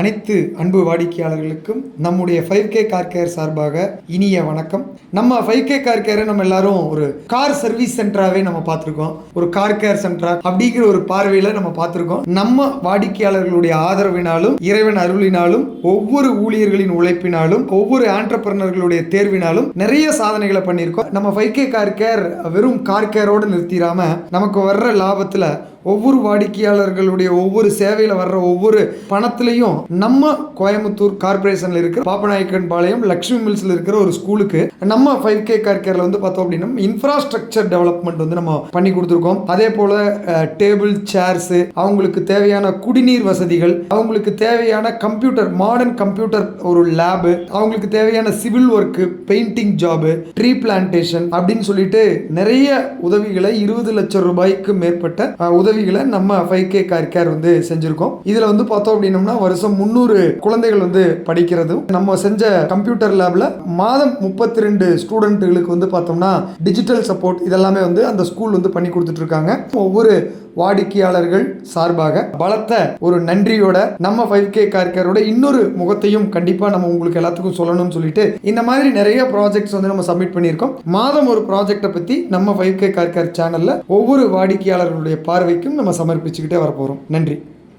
அனைத்து அன்பு வாடிக்கையாளர்களுக்கும் நம்முடைய 5K கார் கேர் சார்பாக இனிய வணக்கம். நம்ம 5K கார் கேரை நம்ம எல்லாரும் ஒரு கார் சர்வீஸ் சென்டராகவே நம்ம பார்த்துருக்கோம். ஒரு கார் கேர் சென்டரா அப்படிங்கிற ஒரு பார்வையில் நம்ம பார்த்துருக்கோம். நம்ம வாடிக்கையாளர்களுடைய ஆதரவினாலும் இறைவன் அருளினாலும் ஒவ்வொரு ஊழியர்களின் உழைப்பினாலும் ஒவ்வொரு ஆண்டர்பிரனர்களுடைய தேர்வினாலும் நிறைய சாதனைகளை பண்ணியிருக்கோம். நம்ம 5K கார் கேர் வெறும் கார் கேரோடு நிறுத்திடாம நமக்கு வர்ற லாபத்தில் ஒவ்வொரு வாடிக்கையாளர்களுடைய ஒவ்வொரு சேவையில் வர்ற ஒவ்வொரு பணத்திலையும் நம்ம கோயம்புத்தூர் கார்பரேஷனில் இருக்கிற பாப்பநாயக்கன் பாளையம் லக்ஷ்மி மில்ஸில் இருக்கிற ஒரு ஸ்கூலுக்கு நம்ம 5K கார் கேரில் வந்து பார்த்தோம் அப்படின்னா இன்ஃப்ராஸ்ட்ரக்சர் டெவலப்மெண்ட் வந்து நம்ம பண்ணி கொடுத்துருக்கோம். அதே போல் டேபிள் சேர்ஸு, அவங்களுக்கு தேவையான குடிநீர் வசதிகள், அவங்களுக்கு தேவையான கம்ப்யூட்டர் மாடர்ன் கம்ப்யூட்டர் ஒரு லேபு, அவங்களுக்கு தேவையான civil work, painting job, tree plantation அப்படின்னு சொல்லிட்டு நிறைய உதவிகளை 20 லட்சம் ரூபாய்க்கு மேற்பட்ட உதவிகளை நம்ம 5K கார் கேர் வந்து செஞ்சிருக்கோம். இதுல வந்து பார்த்தோம் அப்படின்னம்னா வருஷம் 300 குழந்தைகள் வந்து படிக்கிறதும், நம்ம செஞ்ச கம்ப்யூட்டர் லேப்ல மாதம் 32 ஸ்டூடெண்ட்களுக்கு வந்து பார்த்தோம்னா டிஜிட்டல் சப்போர்ட் இதெல்லாமே வந்து அந்த ஸ்கூல் வந்து பண்ணி கொடுத்துட்டு இருக்காங்க. ஒவ்வொரு வாடிக்கையாளர்கள் சார்பாக பலத்த ஒரு நன்றியோட நம்ம 5K கார் கேரோட இன்னொரு முகத்தையும் கண்டிப்பா நம்ம உங்களுக்கு எல்லாத்துக்கும் சொல்லணும்னு சொல்லிட்டு இந்த மாதிரி நிறைய ப்ராஜெக்ட்ஸ் வந்து நம்ம சப்மிட் பண்ணியிருக்கோம். மாதம் ஒரு ப்ராஜெக்டை பத்தி நம்ம 5K கார் கேர் சேனல்ல ஒவ்வொரு வாடிக்கையாளர்களுடைய பார்வைக்கும் நம்ம சமர்ப்பிச்சுக்கிட்டே வரப்போறோம். நன்றி.